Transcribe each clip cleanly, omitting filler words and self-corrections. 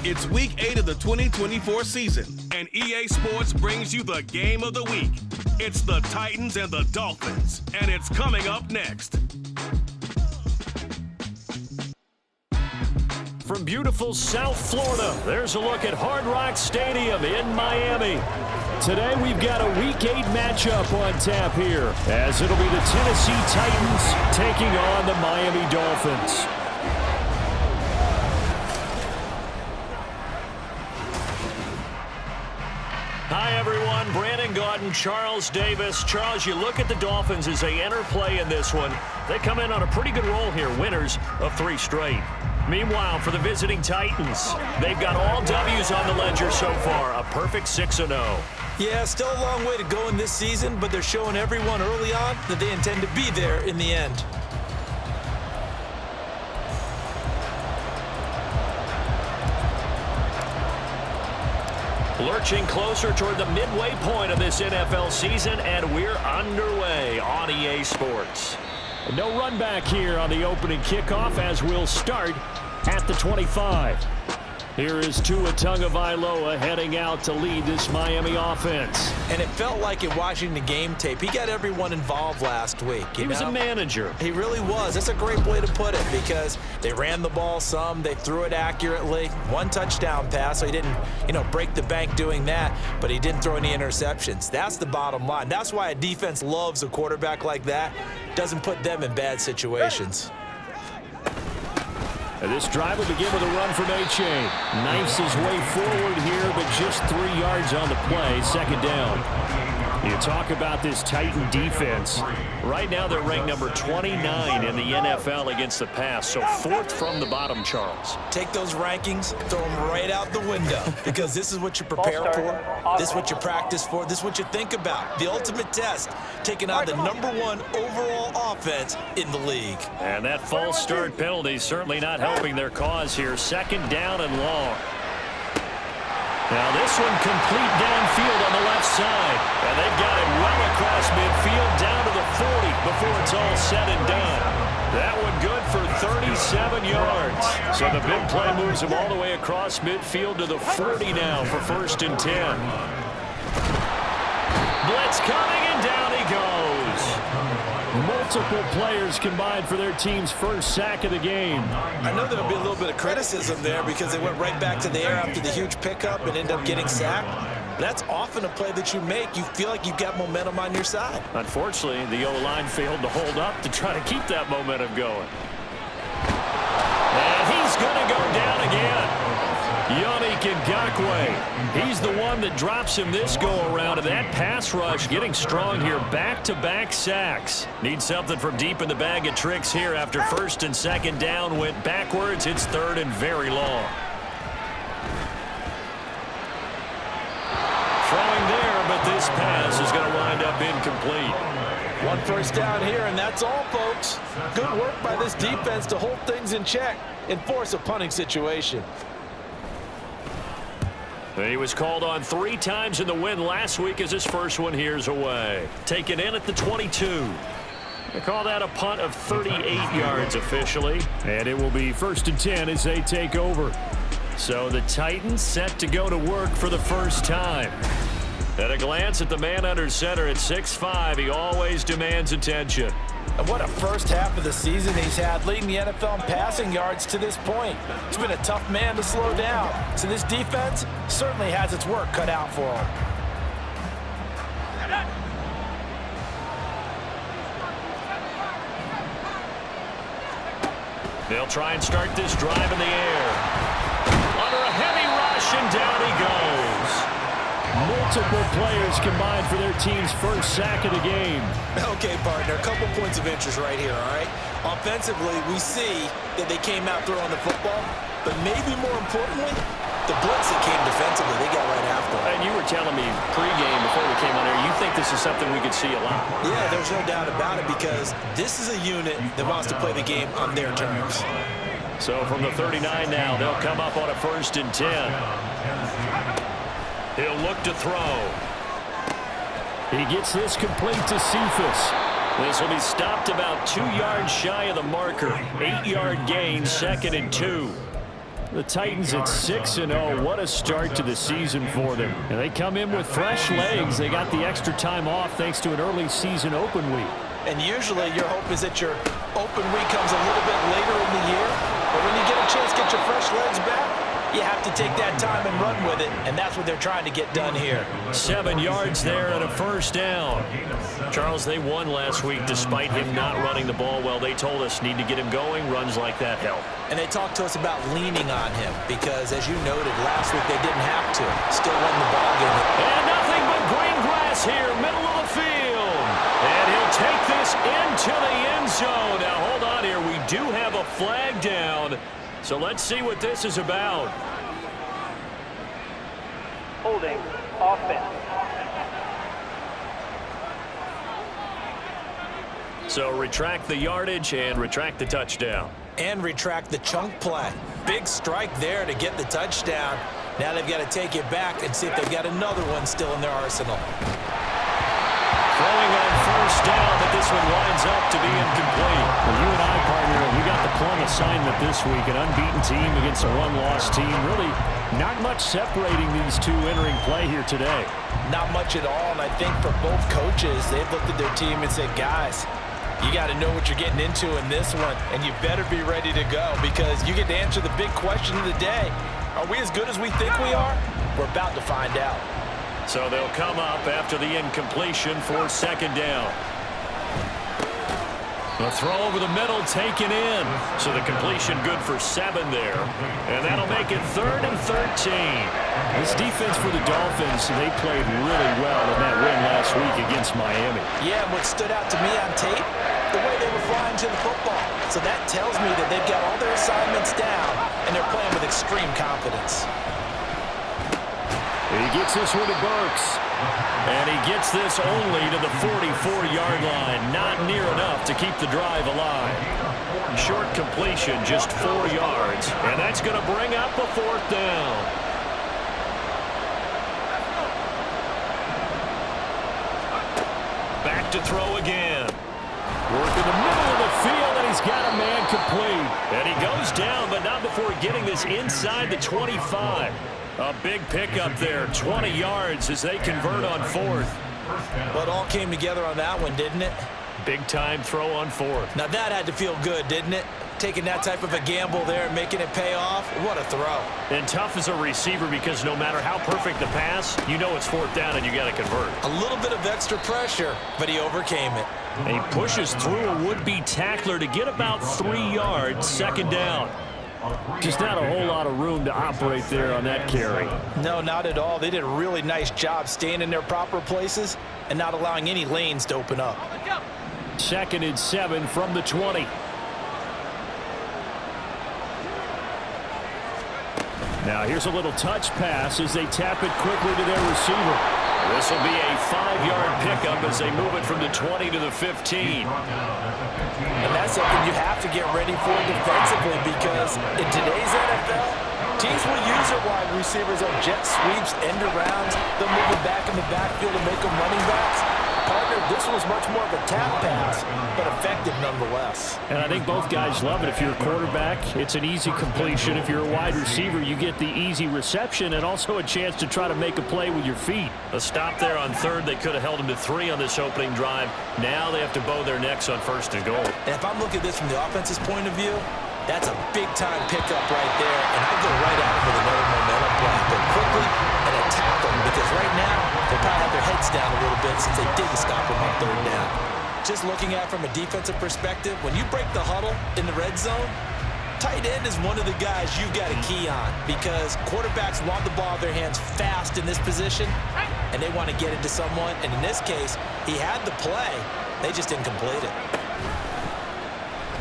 It's week 8 of the 2024 season, and EA Sports brings you the game of the week. It's the Titans and the Dolphins, and it's coming up next. From beautiful South Florida, there's a look at Hard Rock Stadium in Miami. Today we've got a Week 8 matchup on tap here, as it'll be the Tennessee Titans taking on the Miami Dolphins. Hi, everyone. Brandon Gaudin, Charles Davis. Charles, you look at the Dolphins as they enter play in this one. They come in on a pretty good roll here, winners of 3 straight. Meanwhile, for the visiting Titans, they've got all W's on the ledger so far, a perfect 6-0. Yeah, still a long way to go in this season, but they're showing everyone early on that they intend to be there in the end. Lurching closer toward the midway point of this NFL season, and we're underway on EA Sports. No run back here on the opening kickoff as we'll start at the 25. Here is Tua Tagovailoa heading out to lead this Miami offense. And it felt like in watching the game tape, he got everyone involved last week. He was a manager. He really was. That's a great way to put it because they ran the ball some, they threw it accurately. 1 touchdown pass, so he didn't, break the bank doing that, but he didn't throw any interceptions. That's the bottom line. That's why a defense loves a quarterback like that. Doesn't put them in bad situations. And this drive will begin with a run from Achane. Knifes his way forward here, but just 3 yards on the play, second down. You talk about this Titan defense. Right now they're ranked number 29 in the NFL against the pass, so 4th from the bottom, Charles. Take those rankings, throw them right out the window because this is what you prepare for, this is what you practice for, this is what you think about. The ultimate test, taking on the #1 overall offense in the league. And that false start penalty certainly not helping their cause here. Second down and long. Now this one complete downfield on the left side. And they've got it well across midfield down to the 40 before it's all said and done. That one good for 37 yards. So the big play moves him all the way across midfield to the 40 now for 1st and 10. Blitz coming and down he goes. Multiple players combined for their team's first sack of the game. I know there'll be a little bit of criticism there because they went right back to the air after the huge pickup and ended up getting sacked. That's often a play that you make. You feel like you've got momentum on your side. Unfortunately, the O-line failed to hold up to try to keep that momentum going. And he's going to go down again. Yannick Ngakoue. He's the one that drops him this go-around, and that pass rush getting strong here. Back-to-back sacks. Need something from deep in the bag of tricks here after 1st and 2nd down went backwards. It's 3rd and very long. Throwing there, but this pass is going to wind up incomplete. 1 first down here, and that's all, folks. Good work by this defense to hold things in check and force a punting situation. He was called on 3 times in the win last week as his first one here's away. Taken in at the 22. They call that a punt of 38 yards officially. And it will be 1st and 10 as they take over. So the Titans set to go to work for the first time. At a glance at the man under center at 6'5", he always demands attention. And what a first half of the season he's had, leading the NFL in passing yards to this point. He's been a tough man to slow down. So this defense certainly has its work cut out for him. They'll try and start this drive in the air. Under a heavy rush, and down he goes. Multiple players combined for their team's first sack of the game. Okay, partner, a couple points of interest right here, all right? Offensively, we see that they came out throwing the football, but maybe more importantly, the blitz that came defensively, they got right after it. And you were telling me pregame before we came on here, you think this is something we could see a lot. Yeah, there's no doubt about it because this is a unit that wants to play the game on their terms. So from the 39 now, they'll come up on a 1st and 10. He'll look to throw. He gets this complete to Cephas. This will be stopped about 2 yards shy of the marker. 8-yard gain, 2nd and 2. The Titans at 6-0. What a start to the season for them. And they come in with fresh legs. They got the extra time off thanks to an early season open week. And usually your hope is that your open week comes a little bit later in the year. But when you get a chance to get your fresh legs back, you have to take that time and run with it. And that's what they're trying to get done here. 7 yards there and a first down. Charles, they won last week despite him not running the ball well. They told us need to get him going. Runs like that help. And they talked to us about leaning on him because, as you noted, last week they didn't have to. Still won the ball game. And nothing but green grass here, middle of the field. And he'll take this into the end zone. Now, hold on here. We do have a flag down. So let's see what this is about. Holding offense. So retract the yardage and retract the touchdown. And retract the chunk play. Big strike there to get the touchdown. Now they've got to take it back and see if they've got another one still in their arsenal. Throwing on first down, but this one winds up to be incomplete. Well, you and I, partner, we got the plum assignment this week. An unbeaten team against a one-loss team. Really not much separating these two entering play here today. Not much at all, and I think for both coaches, they've looked at their team and said, guys, you got to know what you're getting into in this one, and you better be ready to go because you get to answer the big question of the day. Are we as good as we think we are? We're about to find out. So they'll come up after the incompletion for second down. The throw over the middle taken in. So the completion good for 7 there. And that'll make it 3rd and 13. This defense for the Dolphins, they played really well in that win last week against Miami. Yeah, what stood out to me on tape, the way they were flying to the football. So that tells me that they've got all their assignments down, and they're playing with extreme confidence. He gets this one to Burks. And he gets this only to the 44-yard line. Not near enough to keep the drive alive. Short completion, just 4 yards. And that's going to bring up a 4th down. Back to throw again. Work in the middle of the field, and he's got a man complete. And he goes down, but not before getting this inside the 25. A big pickup there, 20 yards as they convert on 4th. Well, it all came together on that one, didn't it? Big-time throw on 4th. Now that had to feel good, didn't it? Taking that type of a gamble there and making it pay off. What a throw. And tough as a receiver because no matter how perfect the pass, you know it's 4th down and you got to convert. A little bit of extra pressure, but he overcame it. And he pushes through a would-be tackler to get about 3 yards, second down. Just not a whole lot of room to operate there on that carry. No, not at all. They did a really nice job staying in their proper places and not allowing any lanes to open up. 2nd and 7 from the 20. Now here's a little touch pass as they tap it quickly to their receiver. This will be a 5-yard pickup as they move it from the 20 to the 15. And that's something you have to get ready for defensively because in today's NFL, teams will use their wide receivers on jet sweeps, end arounds. They'll move it back in the backfield to make them running backs. Partner, this was much more of a tap pass, but effective nonetheless. And I think both guys love it. If you're a quarterback, it's an easy completion. If you're a wide receiver, you get the easy reception and also a chance to try to make a play with your feet. A stop there on 3rd. They could have held him to 3 on this opening drive. Now they have to bow their necks on 1st and goal. And if I'm looking at this from the offense's point of view, that's a big-time pickup right there, and I'd go right at him with another momentum play. Go quickly and attack them because right now they probably have their heads down a little bit since they didn't stop them on 3rd down. Just looking at it from a defensive perspective, when you break the huddle in the red zone, tight end is one of the guys you've got to key on because quarterbacks want the ball in their hands fast in this position, and they want to get it to someone. And in this case, he had the play. They just didn't complete it.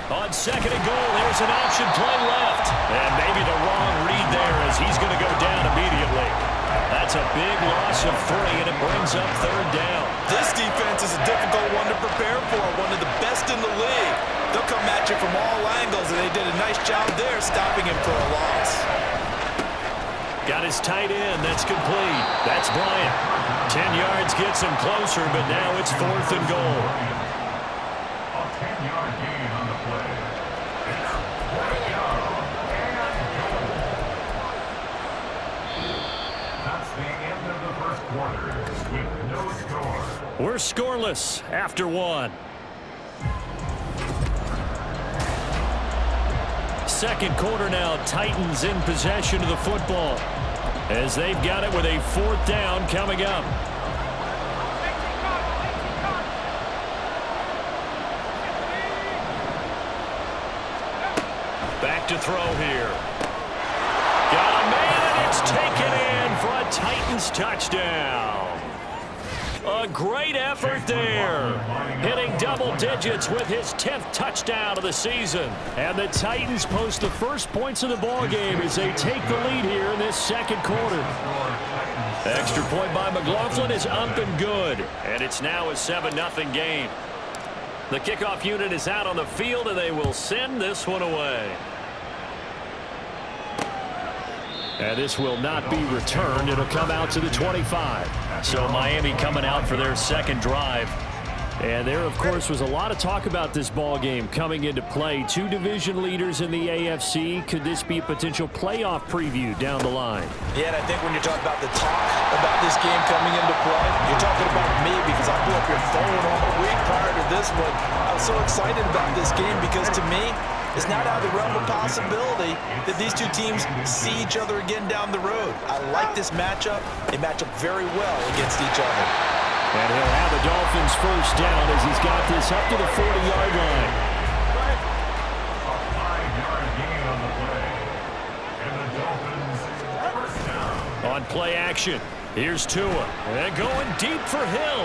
On 2nd and goal, there's an option play left. And maybe the wrong read there as he's going to go down immediately. That's a big loss of 3, and it brings up 3rd down. This defense is a difficult one to prepare for, one of the best in the league. They'll come at you from all angles, and they did a nice job there stopping him for a loss. Got his tight end. That's complete. That's Bryant. 10 yards gets him closer, but now it's 4th and goal. A 10-yard gain on the play. We're scoreless after one. Second quarter now, Titans in possession of the football as they've got it with a 4th down coming up. Back to throw here. Got a man, and it's taken in for a Titans touchdown. A great effort there. Hitting double digits with his 10th touchdown of the season. And the Titans post the first points of the ball game as they take the lead here in this second quarter. Extra point by McLaughlin is up and good. And it's now a 7-0 game. The kickoff unit is out on the field, and they will send this one away. And this will not be returned. It'll come out to the 25. So Miami coming out for their second drive. And there, of course, was a lot of talk about this ball game coming into play. 2 division leaders in the AFC. Could this be a potential playoff preview down the line? Yeah, and I think when you're talking about the talk about this game coming into play, you're talking about me because I blew up your phone all week prior to this one. I was so excited about this game because to me, it's not out of the realm of possibility that these 2 teams see each other again down the road. I like this matchup. They match up very well against each other. And he'll have the Dolphins first down as he's got this up to the 40-yard line. On play action, here's Tua. And going deep for Hill.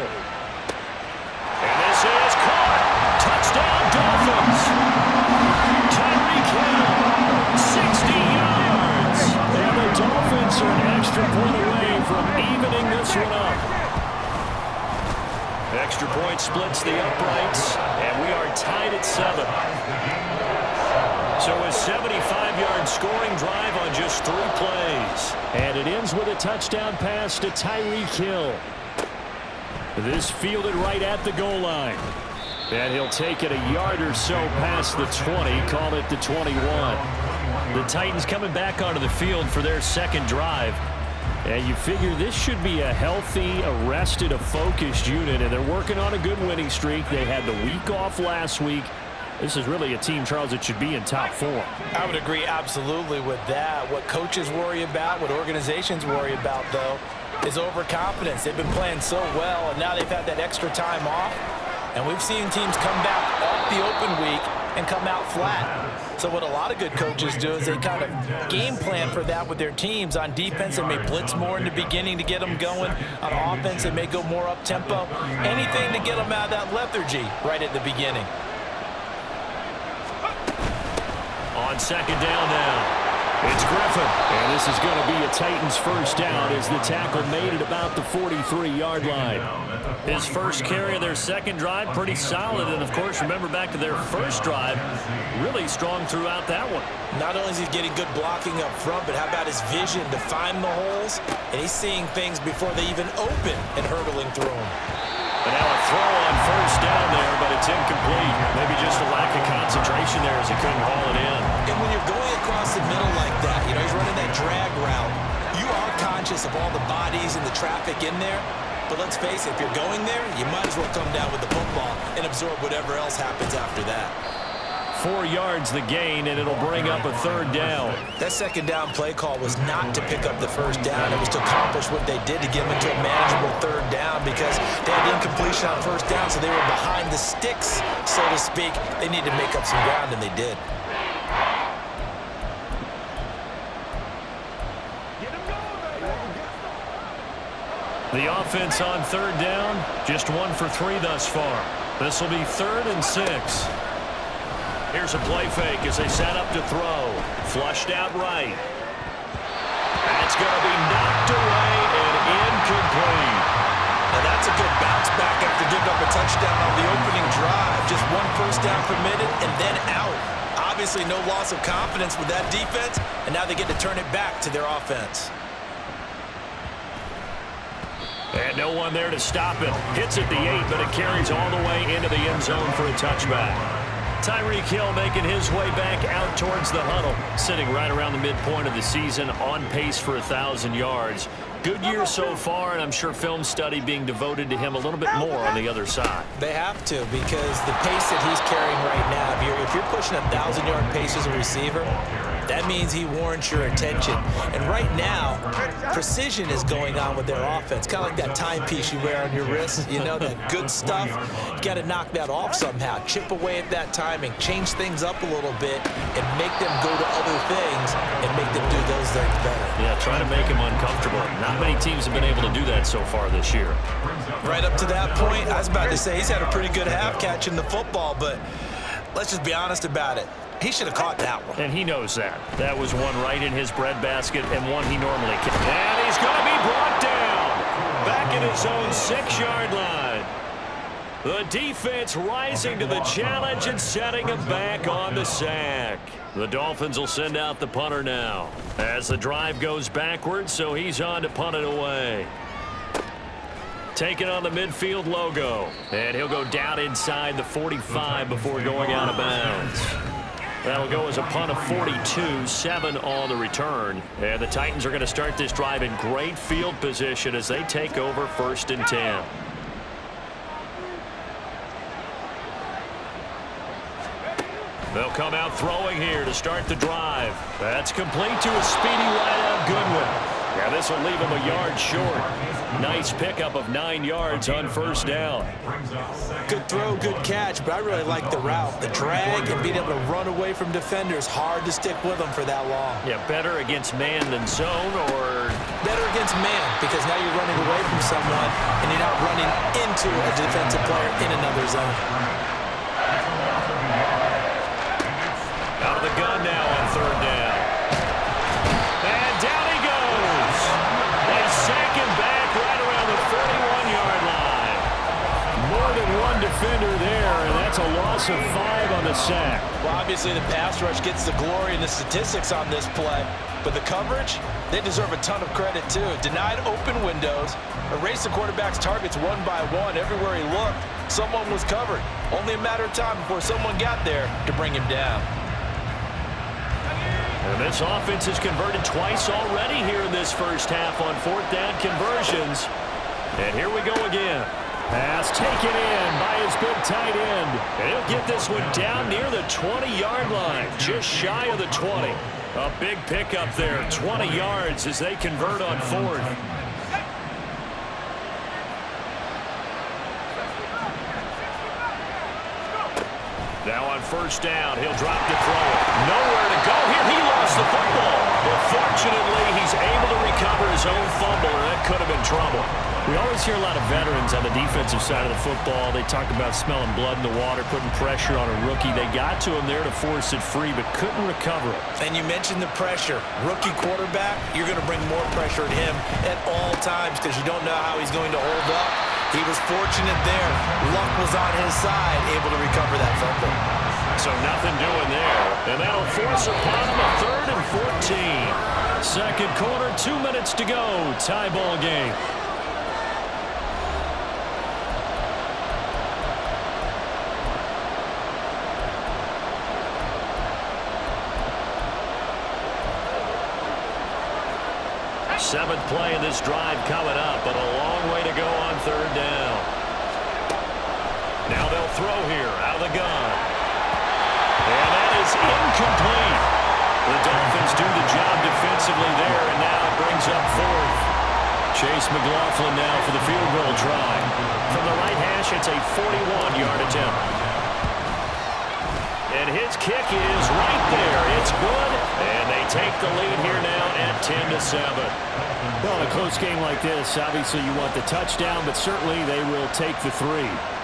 And this is caught. Touchdown, Dolphins. Tyreek Hill, 60 yards. And the Dolphins are an extra point away from evening this one up. Extra point splits the uprights, and we are tied at 7. So a 75-yard scoring drive on just 3 plays. And it ends with a touchdown pass to Tyreek Hill. This fielded right at the goal line. And he'll take it a yard or so past the 20, call it the 21. The Titans coming back onto the field for their second drive. And you figure this should be a healthy, arrested, a focused unit, and they're working on a good winning streak. They had the week off last week. This is really a team, Charles, that should be in top 4. I would agree absolutely with that. What coaches worry about, what organizations worry about, though, is overconfidence. They've been playing so well, and now they've had that extra time off. And we've seen teams come back off the open week and come out flat. So what a lot of good coaches do is they kind of game plan for that with their teams. On defense, they may blitz more in the beginning to get them going. On offense, they may go more up-tempo. Anything to get them out of that lethargy right at the beginning. On second down now, it's Griffin. And this is going to be a Titans first down as the tackle made it about the 43-yard line. His first carry of their second drive, pretty solid. And, of course, remember back to their first drive, really strong throughout that one. Not only is he getting good blocking up front, but how about his vision to find the holes? And he's seeing things before they even open and hurdling through them. And now a throw on first down there, but it's incomplete. Maybe just a lack of concentration there as he couldn't haul it in. And when you're going across the middle like that, you know, he's running that drag route, you are conscious of all the bodies and the traffic in there. But let's face it, if you're going there, you might as well come down with the football and absorb whatever else happens after that. 4 yards the gain, and it'll bring up a third down. That second down play call was not to pick up the first down. It was to accomplish what they did to get them into a manageable third down because they had incompletion on first down, so they were behind the sticks, so to speak. They needed to make up some ground, and they did. The offense on third down, just 1 for 3 thus far. This will be 3rd and 6. Here's a play fake as they set up to throw. Flushed out right. That's going to be knocked away and incomplete. Now that's a good bounce back after giving up a touchdown on the opening drive. Just 1 first down permitted and then out. Obviously no loss of confidence with that defense, and now they get to turn it back to their offense. And no one there to stop it. Hits at the 8, but it carries all the way into the end zone for a touchback. Tyreek Hill making his way back out towards the huddle, sitting right around the midpoint of the season, on pace for 1,000 yards. Good year so far, and I'm sure film study being devoted to him a little bit more on the other side. They have to, because the pace that he's carrying right now, if you're pushing 1,000-yard pace as a receiver, that means he warrants your attention. And right now, precision is going on with their offense. Kind of like that timepiece you wear on your wrist. You know, that good stuff. You got to knock that off somehow. Chip away at that timing. Change things up a little bit and make them go to other things and make them do those things better. Yeah, try to make him uncomfortable. Not many teams have been able to do that so far this year. Right up to that point, I was about to say he's had a pretty good half catching the football, but let's just be honest about it. He should have caught that one. And he knows that. That was one right in his breadbasket and one he normally can. And he's going to be brought down. Back at his own 6-yard line. The defense rising to the challenge and setting him back on the sack. The Dolphins will send out the punter now. As the drive goes backwards, so he's on to punt it away. Taking on the midfield logo. And he'll go down inside the 45 before going out of bounds. That'll go as a punt of 42, 7 on the return. And the Titans are going to start this drive in great field position as they take over 1st and 10. They'll come out throwing here to start the drive. That's complete to a speedy wideout Goodwin. Yeah, this will leave him a yard short. Nice pickup of 9 yards on 1st down. Good throw, good catch, but I really like the route. The drag and being able to run away from defenders, hard to stick with them for that long. Yeah, better against man than zone, or? Better against man, because now you're running away from someone and you're not running into a defensive player in another zone. Out of the gun now on 3rd down. And down he goes. They sack him back right around the 41-yard line. More than one defender there, and that's a loss of 5 on the sack. Well, obviously the pass rush gets the glory and the statistics on this play, but the coverage, they deserve a ton of credit too. Denied open windows, erased the quarterback's targets one by one. Everywhere he looked, someone was covered. Only a matter of time before someone got there to bring him down. And this offense has converted twice already here in this first half on 4th down conversions. And here we go again. Pass taken in by his big tight end. And he'll get this one down near the 20-yard line, just shy of the 20. A big pickup there, 20 yards as they convert on 4th. Now on 1st down, he'll drop to throw it. Nowhere to go here. He lost the football. But fortunately, he's able to recover his own fumble, and that could have been trouble. We always hear a lot of veterans on the defensive side of the football. They talk about smelling blood in the water, putting pressure on a rookie. They got to him there to force it free, but couldn't recover it. And you mentioned the pressure. Rookie quarterback, you're going to bring more pressure at him at all times because you don't know how he's going to hold up. He was fortunate there. Luck was on his side, able to recover that fumble. So nothing doing there. And that'll force upon him a 3rd and 14. Second quarter, 2 minutes to go. Tie ball game. Seventh play in this drive coming up, but a long way to go on 3rd down. Now they'll throw here out of the gun. And that is incomplete. The Dolphins do the job defensively there, and now it brings up 4th. Chase McLaughlin now for the field goal try. From the right hash, it's a 41-yard attempt. And his kick is right there. It's good, and they take the lead here now at 10-7. Well, in a close game like this, obviously you want the touchdown, but certainly they will take the 3.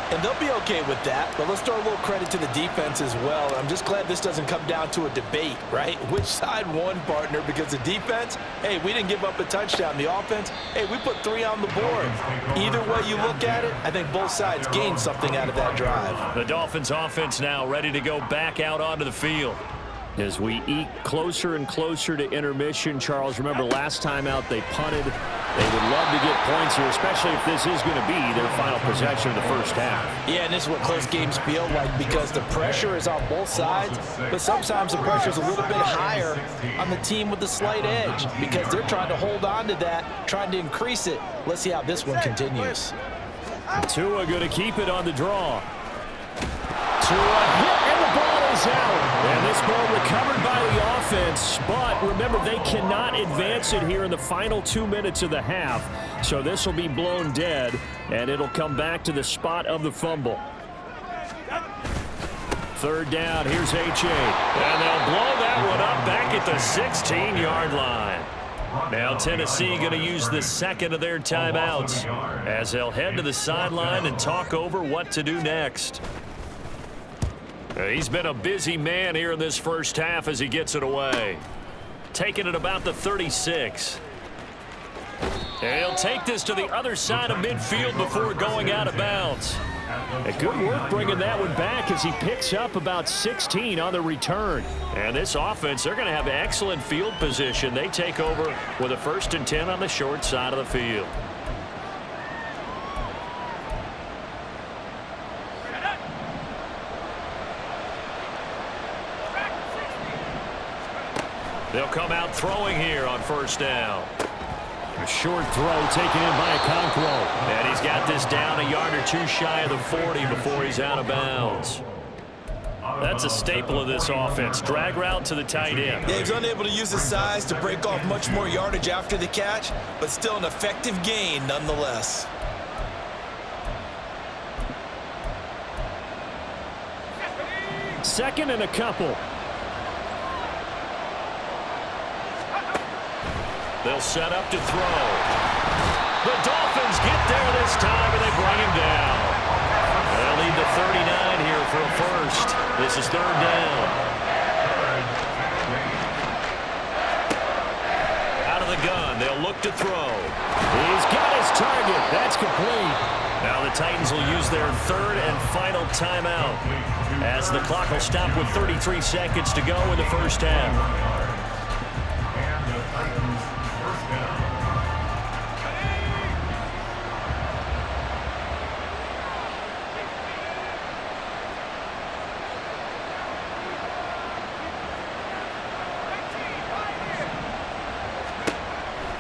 And they'll be okay with that, but let's throw a little credit to the defense as well. I'm just glad this doesn't come down to a debate, right? Which side won, partner? Because the defense, hey, we didn't give up a touchdown. The offense, hey, we put 3 on the board. Either way you look at it, I think both sides gained something out of that drive. The Dolphins offense now ready to go back out onto the field. As we eke closer and closer to intermission, Charles, remember last time out they punted They would love to get points here, especially if this is going to be their final possession of the first half. Yeah, and this is what close games feel like because the pressure is on both sides, but sometimes the pressure is a little bit higher on the team with the slight edge because they're trying to hold on to that, trying to increase it. Let's see how this one continues. Tua going to keep it on the draw. Tua hit, and the ball is out. And this ball recovered by the offense, but remember, they cannot advance it here in the final 2 minutes of the half. So this will be blown dead, and it'll come back to the spot of the fumble. Third down, here's H.A. And they'll blow that one up back at the 16-yard line. Now Tennessee going to use the second of their timeouts as they'll head to the sideline and talk over what to do next. He's been a busy man here in this first half as he gets it away. Taking it about the 36. And he'll take this to the other side of midfield before going out of bounds. And good work bringing that one back as he picks up about 16 on the return. And this offense, they're going to have excellent field position. They take over with a 1st and 10 on the short side of the field. They'll come out throwing here on first down. A short throw taken in by Okonkwo. And he's got this down a yard or two shy of the 40 before he's out of bounds. That's a staple of this offense. Drag route to the tight end. Yeah, he's unable to use his size to break off much more yardage after the catch, but still an effective gain nonetheless. Second and a couple. They'll set up to throw. The Dolphins get there this time, and they bring him down. They'll lead the 39 here for a first. This is third down. Out of the gun, they'll look to throw. He's got his target. That's complete. Now the Titans will use their third and final timeout as the clock will stop with 33 seconds to go in the first half.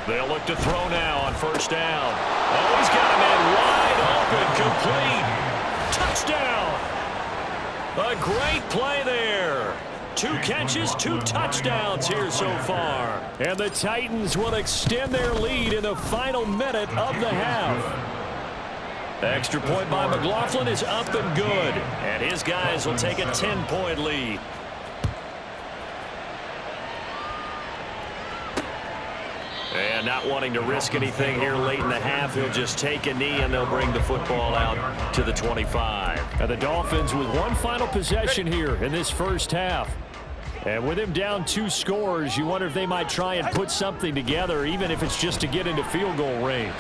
They'll look to throw now on first down. Oh, he's got a man wide open, complete. Touchdown. A great play there. 2 catches, 2 touchdowns here so far. And the Titans will extend their lead in the final minute of the half. Extra point by McLaughlin is up and good. And his guys will take a 10-point lead. And not wanting to risk anything here late in the half, he'll just take a knee and they'll bring the football out to the 25. And the Dolphins with one final possession here in this first half. And with him down 2 scores, you wonder if they might try and put something together, even if it's just to get into field goal range.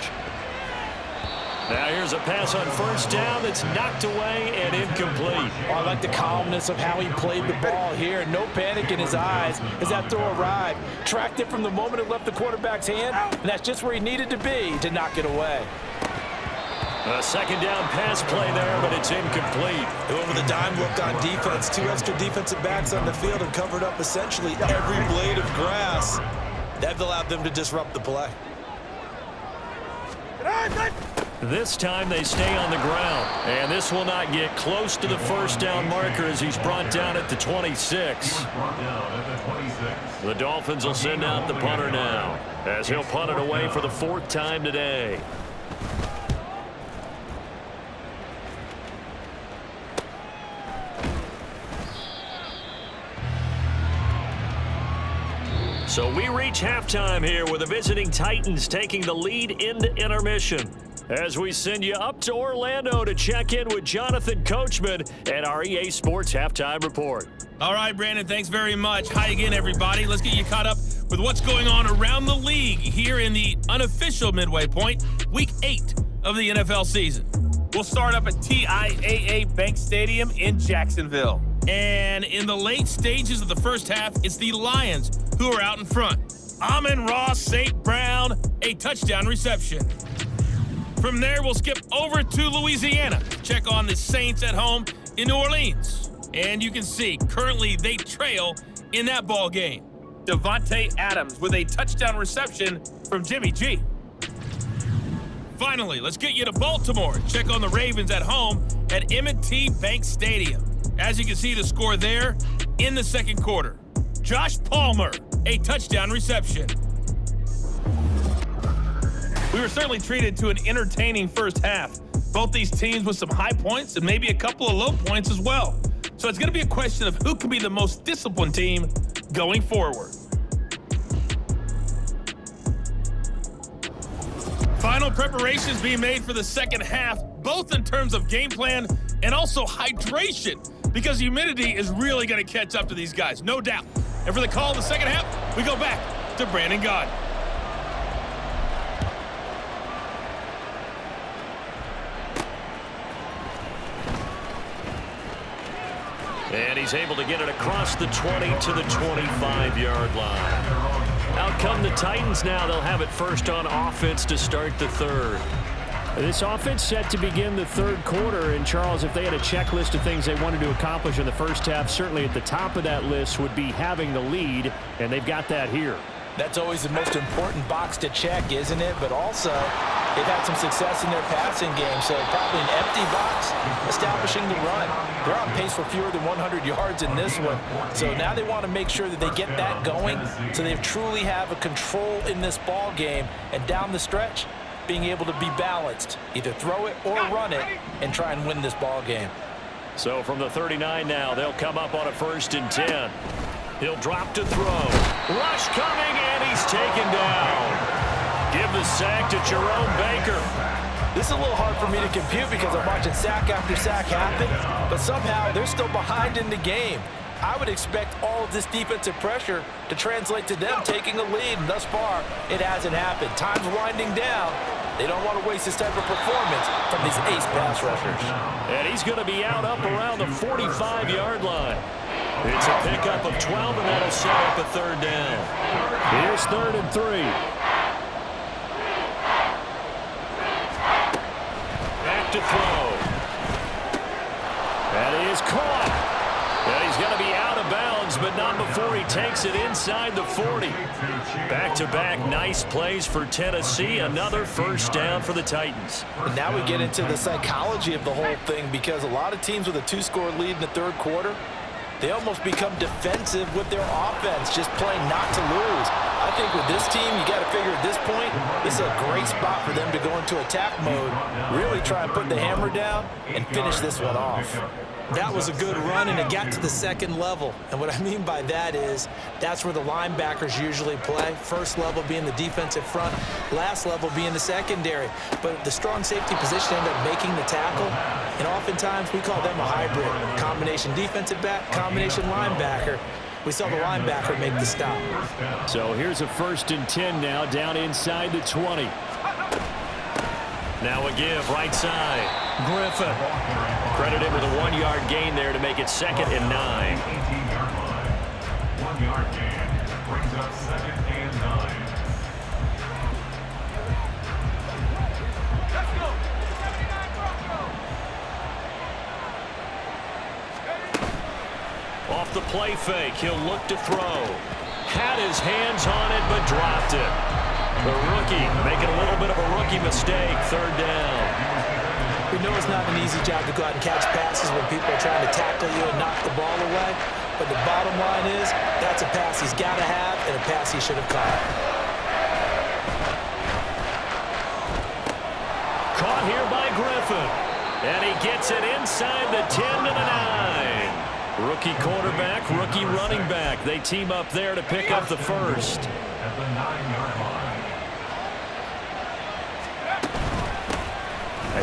Now here's a pass on first down that's knocked away and incomplete. Oh, I like the calmness of how he played the ball here. No panic in his eyes as that throw arrived. Tracked it from the moment it left the quarterback's hand, and that's just where he needed to be to knock it away. A second down pass play there, but it's incomplete. They went with a dime look on defense. 2 extra defensive backs on the field and covered up essentially every blade of grass. That allowed them to disrupt the play. This time they stay on the ground, and this will not get close to the first down marker as he's brought down at the 26. The Dolphins will send out the punter now as he'll punt it away for the 4th time today. So we reach halftime here with the visiting Titans taking the lead into intermission. As we send you up to Orlando to check in with Jonathan Coachman at our EA Sports Halftime Report. All right, Brandon, thanks very much. Hi again, everybody. Let's get you caught up with what's going on around the league here in the unofficial midway point, Week 8 of the NFL season. We'll start up at TIAA Bank Stadium in Jacksonville. And in the late stages of the first half, it's the Lions who are out in front. Amon-Ra St. Brown, a touchdown reception. From there, we'll skip over to Louisiana. Check on the Saints at home in New Orleans. And you can see, currently they trail in that ball game. Devontae Adams with a touchdown reception from Jimmy G. Finally, let's get you to Baltimore. Check on the Ravens at home at M&T Bank Stadium. As you can see the score there in the second quarter. Josh Palmer, a touchdown reception. We were certainly treated to an entertaining first half. Both these teams with some high points and maybe a couple of low points as well. So it's going to be a question of who can be the most disciplined team going forward. Final preparations being made for the second half, both in terms of game plan and also hydration, because humidity is really going to catch up to these guys, no doubt. And for the call of the second half, we go back to Brandon Gaudin. And he's able to get it across the 20 to the 25-yard line. Out come the Titans now. They'll have it first on offense to start the third. This offense set to begin the third quarter. And, Charles, if they had a checklist of things they wanted to accomplish in the first half, certainly at the top of that list would be having the lead, and they've got that here. That's always the most important box to check, isn't it? But also, they've had some success in their passing game, so probably an empty box establishing the run. They're on pace for fewer than 100 yards in this one. So now they want to make sure that they get that going so they truly have a control in this ball game. And down the stretch, being able to be balanced, either throw it or run it, and try and win this ball game. So from the 39 now, they'll come up on a 1st and 10. He'll drop to throw. Rush coming, and he's taken down. Give the sack to Jerome Baker. This is a little hard for me to compute because I'm watching sack after sack happen, but somehow they're still behind in the game. I would expect all of this defensive pressure to translate to them taking a lead, and thus far, it hasn't happened. Time's winding down. They don't want to waste this type of performance from these ace pass rushers. And he's going to be out up around the 45-yard line. It's a pickup of 12, and that'll set up a third down. Here's 3rd and 3. Back to throw. That is caught. And he's going to be out of bounds, but not before he takes it inside the 40. Back-to-back nice plays for Tennessee. Another first down for the Titans. And now we get into the psychology of the whole thing, because a lot of teams with a 2-score lead in the third quarter, they almost become defensive with their offense, just playing not to lose. I think with this team, you got to figure at this point, this is a great spot for them to go into attack mode, really try and put the hammer down and finish this one off. That was a good run, and it got to the second level. And what I mean by that is that's where the linebackers usually play. First level being the defensive front, last level being the secondary. But the strong safety position ended up making the tackle, and oftentimes we call them a hybrid. Combination defensive back, combination linebacker. We saw the linebacker make the stop. So here's a 1st and 10 now, down inside the 20. Now a give, right side. Griffin. Credit him with a 1-yard gain there to make it 2nd and 9. 1-yard gain brings up 2nd and 9. Let's go. Off the play fake, he'll look to throw. Had his hands on it, but dropped it. The rookie making a little bit of a rookie mistake, 3rd down. We know it's not an easy job to go out and catch passes when people are trying to tackle you and knock the ball away. But the bottom line is that's a pass he's got to have and a pass he should have caught. Caught here by Griffin. And he gets it inside the 10 to the 9. Rookie quarterback, rookie running back. They team up there to pick up the first. At the 9-yard line.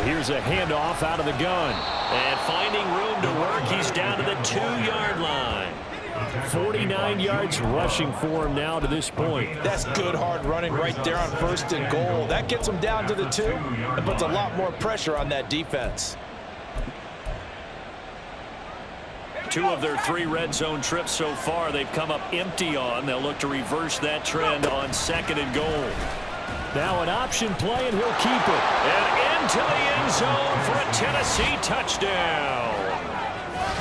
Here's a handoff out of the gun. And finding room to work, he's down to the 2-yard line. 49 yards rushing for him now to this point. That's good hard running right there on 1st and goal. That gets him down to the 2 and puts a lot more pressure on that defense. 2 of their 3 red zone trips so far they've come up empty on. They'll look to reverse that trend on 2nd and goal. Now an option play, and he'll keep it. And into the end zone for a Tennessee touchdown.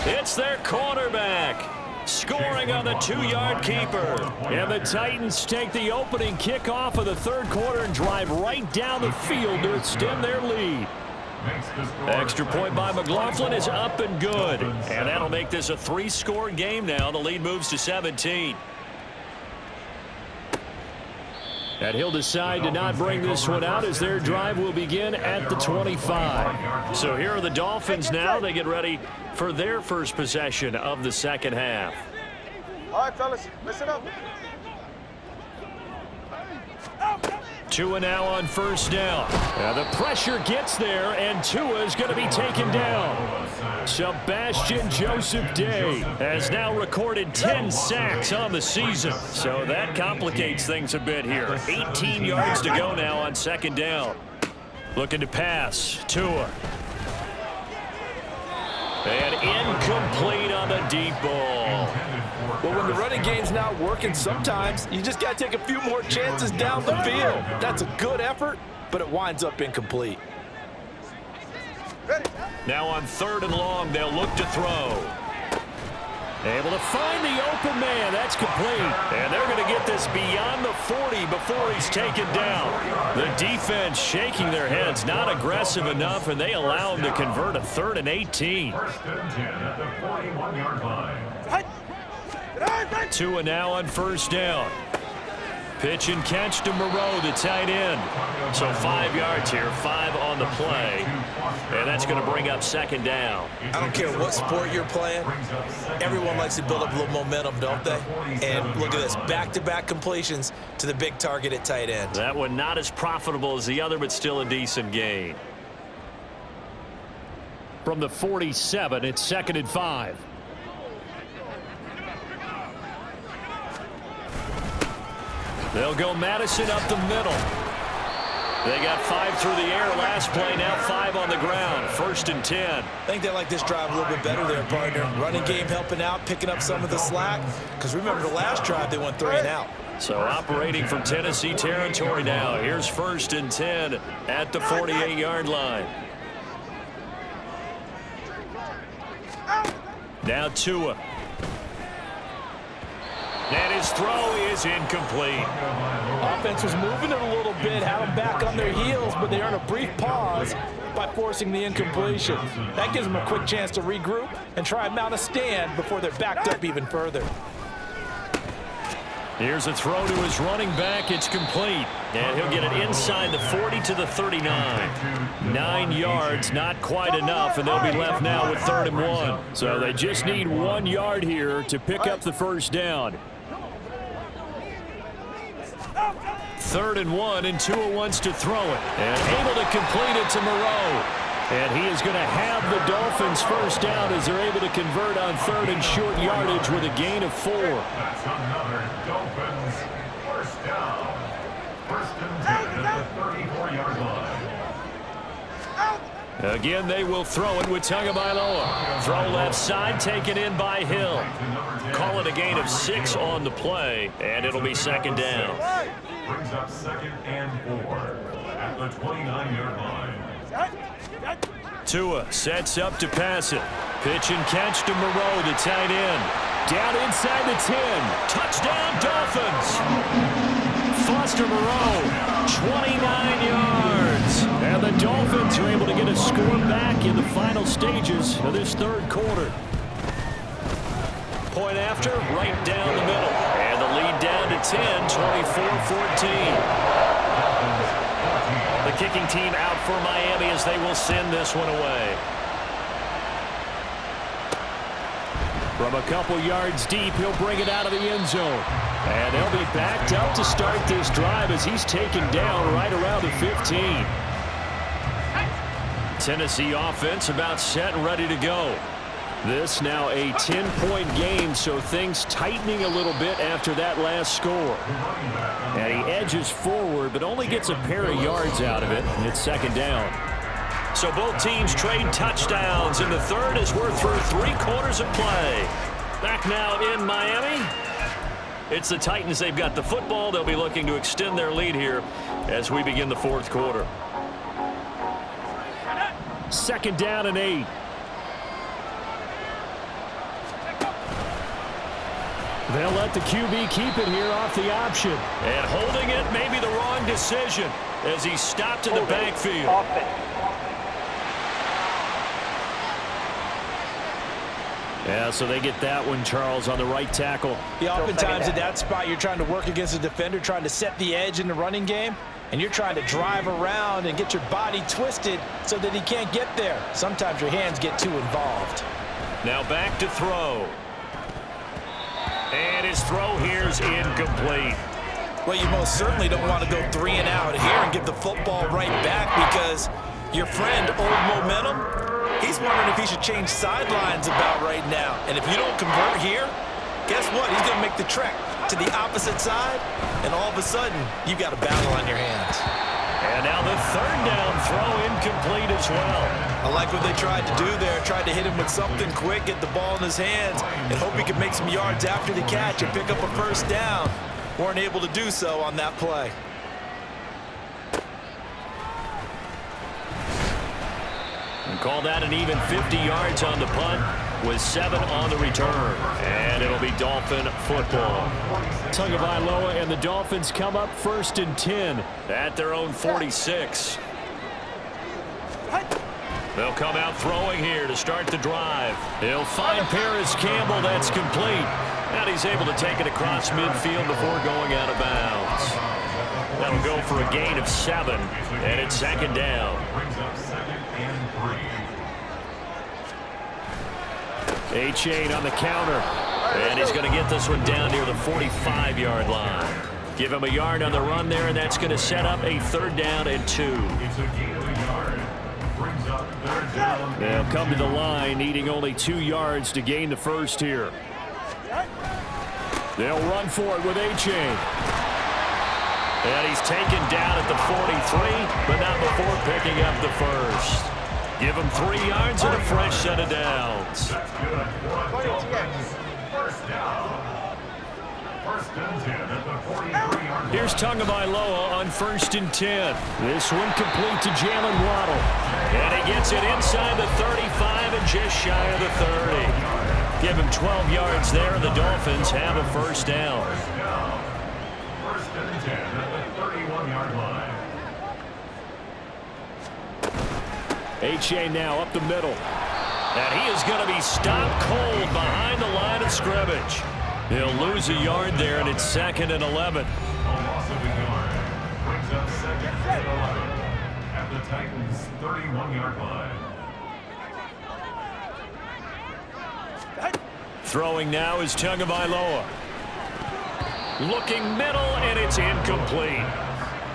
It's their cornerback scoring on the 2-yard keeper. And the Titans take the opening kickoff of the 3rd quarter and drive right down the field to extend their lead. Extra point by McLaughlin is up and good. And that'll make this a 3-score game now. The lead moves to 17. And he'll decide to not bring this one out as their drive will begin at the 25. So here are the Dolphins now. They get ready for their first possession of the 2nd half. All right, fellas, listen up. Tua now on 1st down. The pressure gets there, and Tua is going to be taken down. Sebastian Joseph Day has now recorded 10 sacks on the season. So that complicates things a bit here. 18 yards to go now on 2nd down. Looking to pass. Tua. And incomplete on the deep ball. Well, when the running game's not working, sometimes you just got to take a few more chances down the field. That's a good effort, but it winds up incomplete. Now on 3rd and long, they'll look to throw. Able to find the open man. That's complete. And they're going to get this beyond the 40 before he's taken down. The defense shaking their heads, not aggressive enough, and they allow him to convert a 3rd and 18. 1st and 10 at the 41-yard line. Tua now on 1st down. Pitch and catch to Moreau, the tight end. So 5 yards here, 5 on the play. And that's going to bring up 2nd down. I don't care what sport you're playing. Everyone likes to build up a little momentum, don't they? And look at this, back-to-back completions to the big target at tight end. That one not as profitable as the other, but still a decent gain. From the 47, it's 2nd and 5. They'll go Madison up the middle. They got 5 through the air last play, now 5 on the ground. 1st and 10. I think they like this drive a little bit better there, partner. Running game helping out, picking up some of the slack. Because remember, the last drive, they went 3 and out. So operating from Tennessee territory now. Here's 1st and 10 at the 48-yard line. Now Tua. And his throw is incomplete. Offense was moving it a little bit, had them back on their heels, but they earn a brief pause by forcing the incompletion. That gives them a quick chance to regroup and try and mount a stand before they're backed up even further. Here's a throw to his running back. It's complete. And he'll get it inside the 40 to the 39. 9 yards, not quite enough, and they'll be left now with 3rd and 1. So they just need 1 yard here to pick up the 1st down. 3rd and 1, and Tua wants to throw it. And able to complete it to Moreau. And he is going to have the Dolphins 1st down as they're able to convert on 3rd and short yardage with a gain of 4. That's another Dolphins 1st down. 1st and 10 at the 34-yard line. Again, they will throw it with Tagovailoa. Throw left side, taken in by Hill. Call it a gain of 6 on the play, and it'll be 2nd down. Brings up 2nd and 4 at the 29-yard line. Tua sets up to pass it. Pitch and catch to Moreau, the tight end. Down inside the 10. Touchdown, Dolphins! Foster Moreau, 29 yards. And the Dolphins are able to get a score back in the final stages of this 3rd quarter. Point after, right down the middle. And the lead down to 10, 24-14. The kicking team out for Miami as they will send this one away. From a couple yards deep, he'll bring it out of the end zone. And they'll be backed up to start this drive as he's taken down right around the 15. Tennessee offense about set and ready to go. This now a 10-point game, so things tightening a little bit after that last score. And he edges forward, but only gets a pair of yards out of it, and it's 2nd down. So both teams trade touchdowns in the third as we're through 3 quarters of play. Back now in Miami. It's the Titans. They've got the football. They'll be looking to extend their lead here as we begin the fourth quarter. 2nd down and 8. They'll let the QB keep it here off the option. And holding it may be the wrong decision as he stopped in the backfield. Yeah, so they get that one, Charles, on the right tackle. Yeah, oftentimes in that spot, you're trying to work against a defender, trying to set the edge in the running game, and you're trying to drive around and get your body twisted so that he can't get there. Sometimes your hands get too involved. Now back to throw. And his throw here's incomplete. Well, you most certainly don't want to go 3 and out here and give the football right back because your friend, Old Momentum, he's wondering if he should change sidelines about right now. And if you don't convert here, guess what? He's going to make the trek to the opposite side, and all of a sudden, you've got a battle on your hands. And now the 3rd down throw incomplete as well. I like what they tried to do there. Tried to hit him with something quick, get the ball in his hands, and hope he could make some yards after the catch and pick up a 1st down. Weren't able to do so on that play. And call that an even 50 yards on the punt with 7 on the return. And it'll be Dolphin football. Tagovailoa and the Dolphins come up 1st and 10. At their own 46. They'll come out throwing here to start the drive. He'll find Paris Campbell. That's complete. And he's able to take it across midfield before going out of bounds. That'll go for a gain of 7. And it's 2nd down. Brings up 2nd and 3. Achane on the counter. And he's going to get this one down near the 45-yard line. Give him a yard on the run there, and that's going to set up a 3rd down and 2. It's a gain of a yard. Brings up 3rd down. They'll come to the line, needing only 2 yards to gain the 1st here. They'll run for it with Achane. And he's taken down at the 43, but not before picking up the 1st. Give him 3 yards and a fresh set of downs. That's good for the Dolphins. 1st down. 1st and 10 at the 43-yard line. Here's Tagovailoa on 1st and 10. This one complete to Jalen Waddle. And he gets it inside the 35 and just shy of the 30. Give him 12 yards there, and the Dolphins have a 1st down. 1st and 10 at the 31-yard line. Achane now up the middle. And he is going to be stopped cold behind the line of scrimmage. He'll lose a yard there, and it's 2nd and 11. A loss of a yard. Brings up 2nd and 11 at the Titans' 31-yard line. Throwing now is Tagovailoa. Looking middle, and it's incomplete.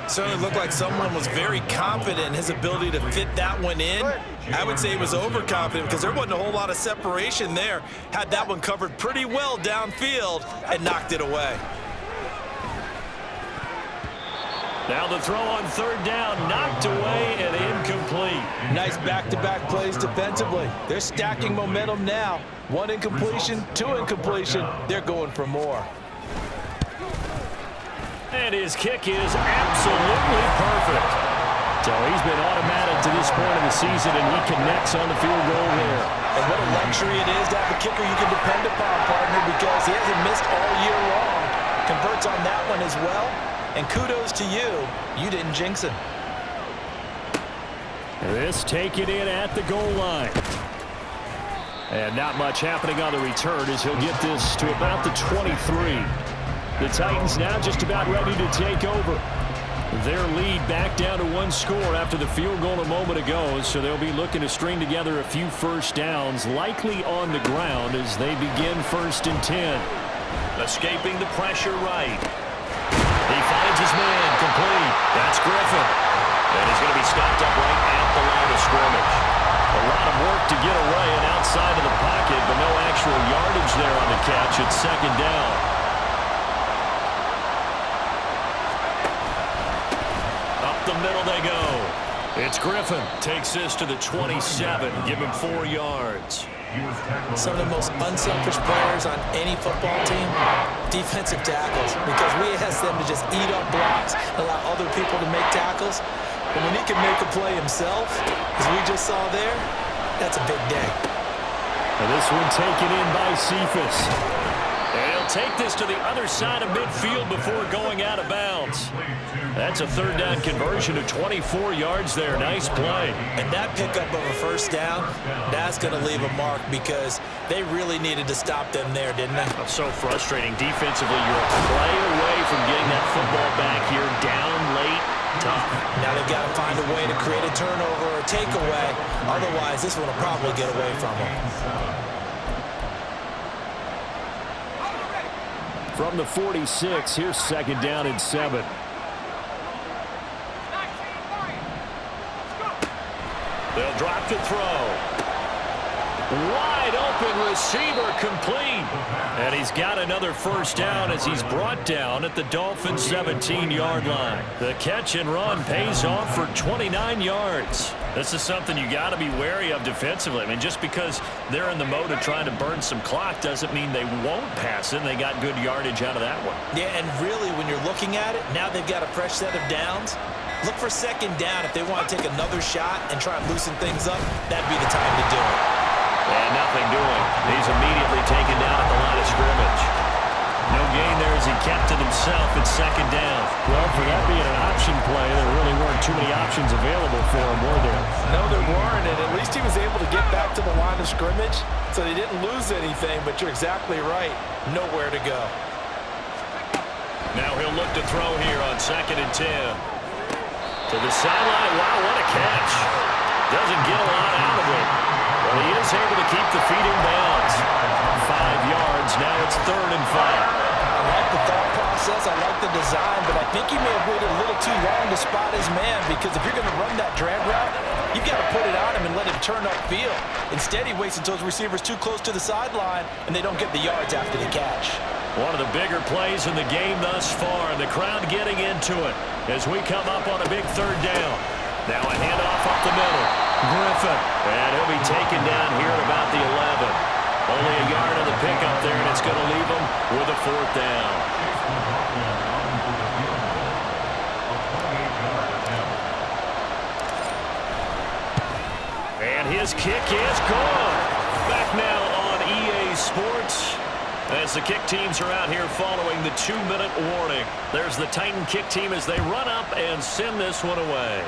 Certainly looked like someone was very confident in his ability to fit that one in. I would say he was overconfident because there wasn't a whole lot of separation there. Had that one covered pretty well downfield and knocked it away. Now the throw on 3rd down, knocked away and incomplete. Nice back-to-back plays defensively. They're stacking momentum now. 1 incompletion, 2 incompletion. They're going for more. And his kick is absolutely perfect. So he's been automatic to this point of the season, and he connects on the field goal there. And what a luxury it is to have a kicker you can depend upon, partner, because he hasn't missed all year long. Converts on that one as well. And kudos to you. You didn't jinx him. This taken in at the goal line. And not much happening on the return as he'll get this to about the 23. The Titans now just about ready to take over. Their lead back down to 1 score after the field goal a moment ago, so they'll be looking to string together a few 1st downs, likely on the ground as they begin 1st and 10. Escaping the pressure right. He finds his man, complete. That's Griffin. And he's going to be stopped up right at the line of scrimmage. A lot of work to get away and outside of the pocket, but no actual yardage there on the catch. It's 2nd down. Up the middle they go. It's Griffin. Takes this to the 27. Give him 4 yards. Some of the most unselfish players on any football team, defensive tackles, because we ask them to just eat up blocks, allow other people to make tackles. But when he can make a play himself, as we just saw there, that's a big day. And this one taken in by Cephas. And he'll take this to the other side of midfield before going out of bounds. That's a 3rd down conversion to 24 yards there. Nice play. And that pickup of a 1st down, that's going to leave a mark because they really needed to stop them there, didn't they? It's so frustrating. Defensively, you're a play away from getting that football back here. Down late, tough. Now they've got to find a way to create a turnover or a takeaway. Otherwise, this one will probably get away from them. From the 46, here's 2nd down and 7. They'll drop to throw. Wide open receiver complete. And he's got another 1st down as he's brought down at the Dolphins' 17-yard line. The catch and run pays off for 29 yards. This is something you got to be wary of defensively. I mean, just because they're in the mode of trying to burn some clock doesn't mean they won't pass it. They got good yardage out of that one. Yeah, and really, when you're looking at it, now they've got a fresh set of downs. Look for 2nd down. If they want to take another shot and try and loosen things up, that'd be the time to do it. And nothing doing. He's immediately taken down at the line of scrimmage. No gain there as he kept it himself at 2nd down. Well, for that being an option play, there really weren't too many options available for him, were there? No, there weren't, and at least he was able to get back to the line of scrimmage, so they didn't lose anything, but you're exactly right. Nowhere to go. Now he'll look to throw here on 2nd and 10. To the sideline. Wow, what a catch. Doesn't get a lot out of it. But he is able to keep the feet in bounds. 5 yards. Now it's 3rd and 5. I like the thought process. I like the design, but I think he may have waited a little too long to spot his man, because if you're going to run that drag route, you've got to put it on him and let him turn upfield. Instead, he waits until his receiver's too close to the sideline, and they don't get the yards after the catch. One of the bigger plays in the game thus far, and the crowd getting into it as we come up on a big 3rd down. Now a handoff up the middle. Griffin. And he'll be taken down here at about the 11. Only a yard on the pickup there, and it's going to leave him with a 4th down. And his kick is gone. Back now on EA Sports, as the kick teams are out here following the 2-minute warning. There's the Titan kick team as they run up and send this one away.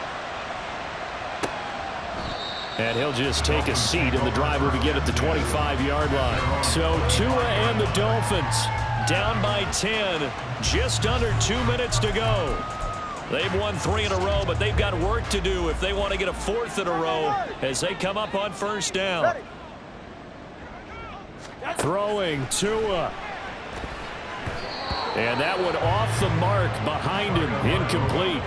And he'll just take a seat, and the drive will begin at the 25-yard line. So Tua and the Dolphins down by 10, just under 2 minutes to go. They've won 3 in a row, but they've got work to do if they want to get a 4th in a row as they come up on 1st down. Throwing Tua. And that one off the mark behind him, incomplete.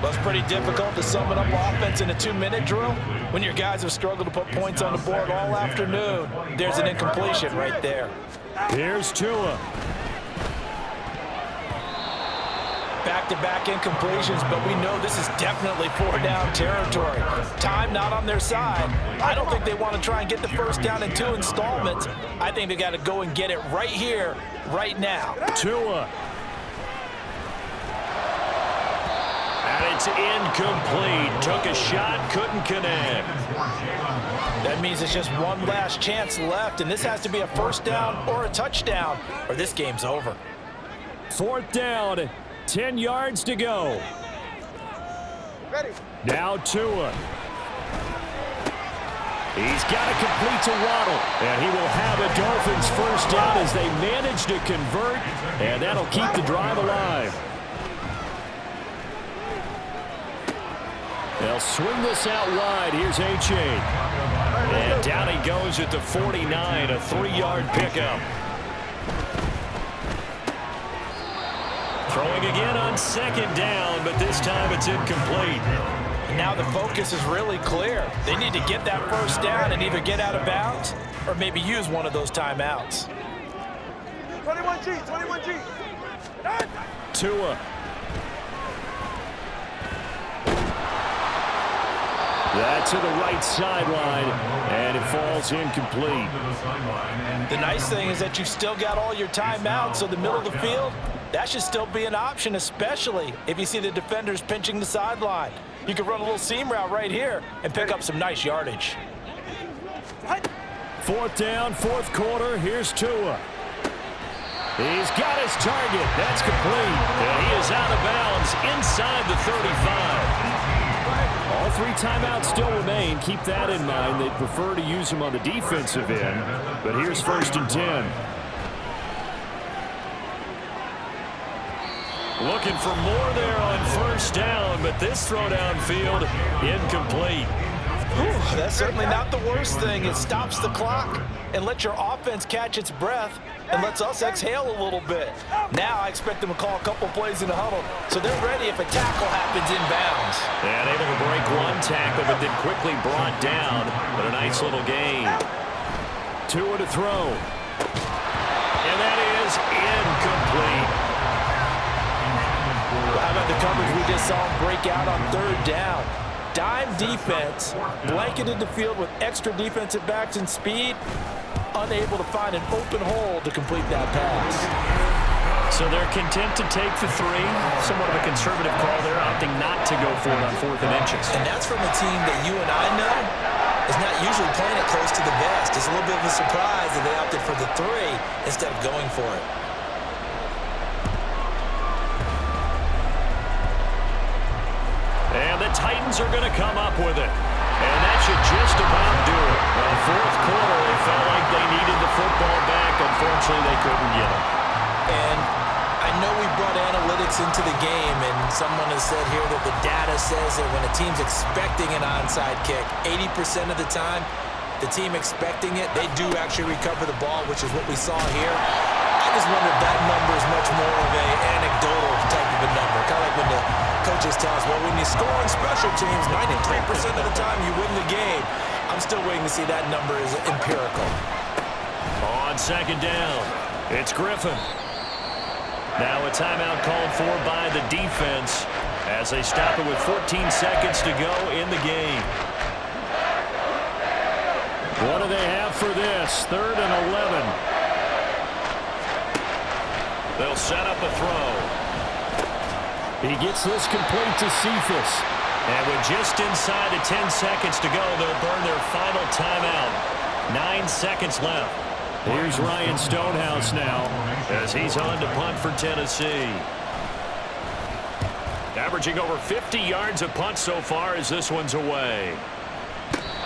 Well, it's pretty difficult to sum it up offense in a 2-minute drill when your guys have struggled to put points on the board all afternoon. There's an incompletion right there. Here's Tua. Back-to-back incompletions, but we know this is definitely 4-down territory. Time not on their side. I don't think they want to try and get the 1st down in 2 installments. I think they got to go and get it right here, right now. Tua. And it's incomplete. Took a shot, couldn't connect. That means it's just one last chance left, and this has to be a 1st down or a touchdown, or this game's over. 4th down, 10 yards to go. Ready. Now Tua. He's got to complete to Waddle, and he will have a Dolphins 1st down as they manage to convert, and that'll keep the drive alive. They'll swing this out wide. Here's A-Chain. And down he goes at the 49, a 3-yard pickup. Throwing again on 2nd down, but this time it's incomplete. Now the focus is really clear. They need to get that 1st down and either get out of bounds or maybe use one of those timeouts. 21G. Tua. That to the right sideline, and it falls incomplete. The nice thing is that you've still got all your timeouts, so the middle of the field, that should still be an option, especially if you see the defenders pinching the sideline. You can run a little seam route right here and pick up some nice yardage. 4th down, 4th quarter. Here's Tua. He's got his target. That's complete. And he is out of bounds inside the 35. All 3 timeouts still remain. Keep that in mind. They'd prefer to use them on the defensive end. But here's 1st and 10. Looking for more there on 1st down, but this throw downfield incomplete. That's certainly not the worst thing. It stops the clock and lets your offense catch its breath and lets us exhale a little bit. Now I expect them to call a couple plays in the huddle, so they're ready if a tackle happens inbounds. And able to break 1 tackle, but then quickly brought down. But a nice little gain. Tua to throw. And that is incomplete. How about the coverage we just saw break out on 3rd down? Dime defense, blanketed the field with extra defensive backs and speed, unable to find an open hole to complete that pass. So they're content to take the 3. Somewhat of a conservative call there, opting not to go for it on 4th and inches. And that's from a team that you and I know is not usually playing it close to the vest. It's a little bit of a surprise that they opted for the 3 instead of going for it. And the Titans are going to come up with it. And that should just about do it. Well, 4th quarter, they felt like they needed the football back. Unfortunately, they couldn't get it. And I know we brought analytics into the game, and someone has said here that the data says that when a team's expecting an onside kick, 80% of the time, the team expecting it, they do actually recover the ball, which is what we saw here. I just wonder if that number is much more of an anecdotal type of a number. Kind of like when the coaches tell us, well, when you score on special teams, 93% of the time you win the game. I'm still waiting to see that number is empirical. On 2nd down, it's Griffin. Now a timeout called for by the defense as they stop it with 14 seconds to go in the game. What do they have for this? 3rd and 11. They'll set up a throw. He gets this complete to Cephas. And with just inside of 10 seconds to go, they'll burn their final timeout. 9 seconds left. Here's Ryan Stonehouse now as he's on to punt for Tennessee. Averaging over 50 yards a punt so far as this one's away.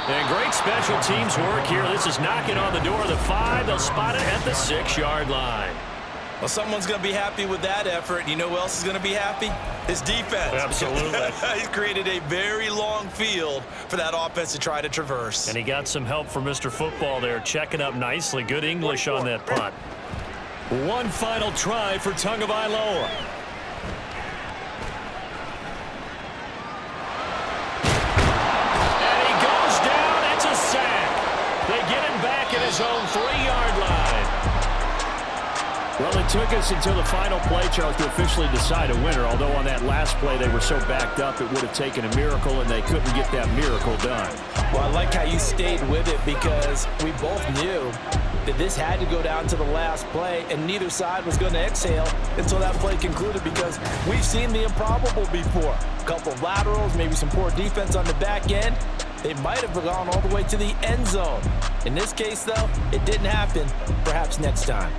And great special teams work here. This is knocking on the door of the 5. They'll spot it at the 6-yard line. Well, someone's going to be happy with that effort. You know who else is going to be happy? His defense. Absolutely. He's created a very long field for that offense to try to traverse. And he got some help from Mr. Football there, checking up nicely. Good English on that punt. One final try for Tagovailoa. And he goes down. It's a sack. They get him back at his own 3-yard line. Well, it took us until the final play, Charles, to officially decide a winner. Although on that last play they were so backed up, it would have taken a miracle, and they couldn't get that miracle done. Well, I like how you stayed with it because we both knew that this had to go down to the last play, and neither side was going to exhale until that play concluded because we've seen the improbable before. A couple of laterals, maybe some poor defense on the back end. They might have gone all the way to the end zone. In this case, though, it didn't happen. Perhaps next time.